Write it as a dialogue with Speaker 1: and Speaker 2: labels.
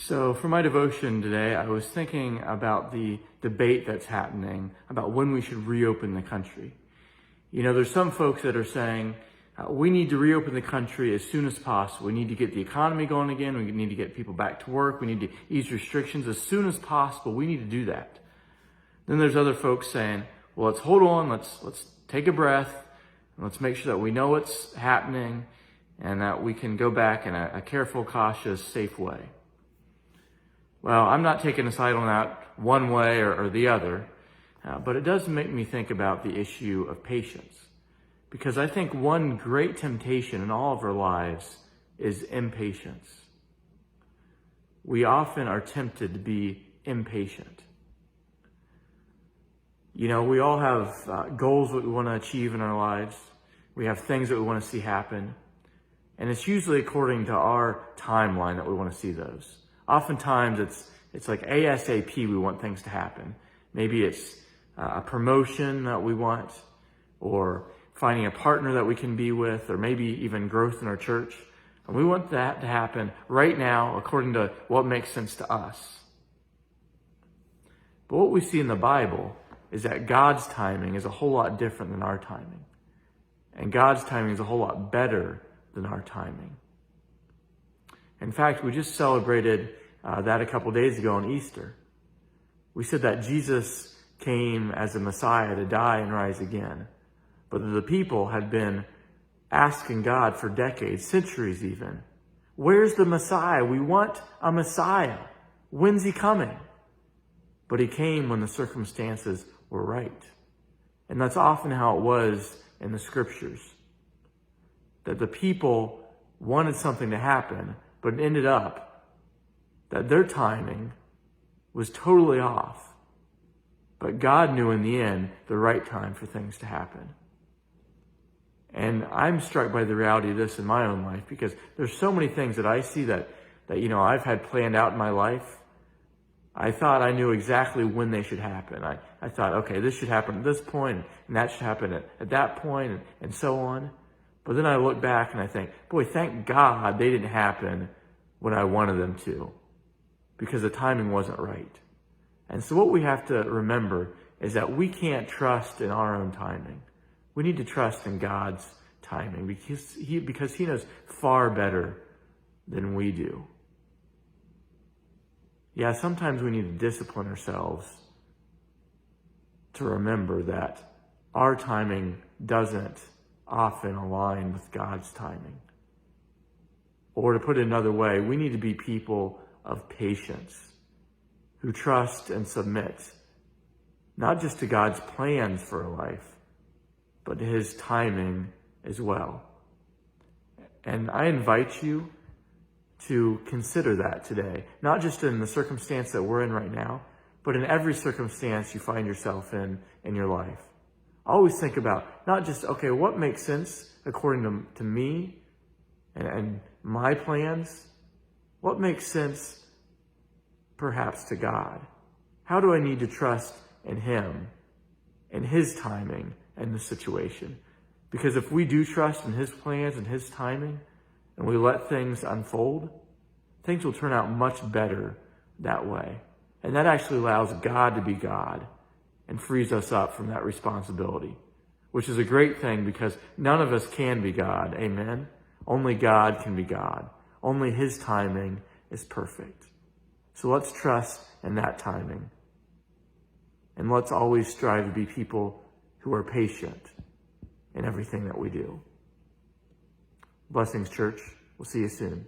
Speaker 1: So for my devotion today, I was thinking about the debate that's happening about when we should reopen the country. You know, there's some folks that are saying, we need to reopen the country as soon as possible. We need to get the economy going again. We need to get people back to work. We need to ease restrictions as soon as possible. We need to do that. Then there's other folks saying, well, let's hold on. Let's take a breath. And let's make sure that we know what's happening and that we can go back in a careful, cautious, safe way. Well, I'm not taking a side on that one way or the other, but it does make me think about the issue of patience. Because I think one great temptation in all of our lives is impatience. We often are tempted to be impatient. You know, we all have goals that we want to achieve in our lives. We have things that we want to see happen. And it's usually according to our timeline that we want to see those. Oftentimes it's like ASAP we want things to happen. Maybe it's a promotion that we want, or finding a partner that we can be with, or maybe even growth in our church. And we want that to happen right now according to what makes sense to us. But what we see in the Bible is that God's timing is a whole lot different than our timing. And God's timing is a whole lot better than our timing. In fact, we just celebrated that a couple days ago on Easter. We said that Jesus came as a Messiah to die and rise again. But the people had been asking God for decades, centuries even, where's the Messiah? We want a Messiah. When's he coming? But he came when the circumstances were right. And that's often how it was in the scriptures. That the people wanted something to happen, but it ended up that their timing was totally off. But God knew in the end the right time for things to happen. And I'm struck by the reality of this in my own life, because there's so many things that I see that I've had planned out in my life. I thought I knew exactly when they should happen. I thought, okay, this should happen at this point, and that should happen at that point, and so on. But then I look back and I think, boy, thank God they didn't happen when I wanted them to, because the timing wasn't right. And so what we have to remember is that we can't trust in our own timing. We need to trust in God's timing because he knows far better than we do. Yeah, sometimes we need to discipline ourselves to remember that our timing doesn't often align with God's timing. Or to put it another way, we need to be people of patience who trust and submit, not just to God's plans for our life, but to his timing as well. And I invite you to consider that today, not just in the circumstance that we're in right now, but in every circumstance you find yourself in your life. Always think about not just, okay, what makes sense according to me and my plans? What makes sense perhaps to God? How do I need to trust in him and his timing and the situation? Because if we do trust in his plans and his timing, and we let things unfold, things will turn out much better that way. And that actually allows God to be God and frees us up from that responsibility, which is a great thing because none of us can be God. Amen? Only God can be God. Only his timing is perfect. So let's trust in that timing. And let's always strive to be people who are patient in everything that we do. Blessings, church. We'll see you soon.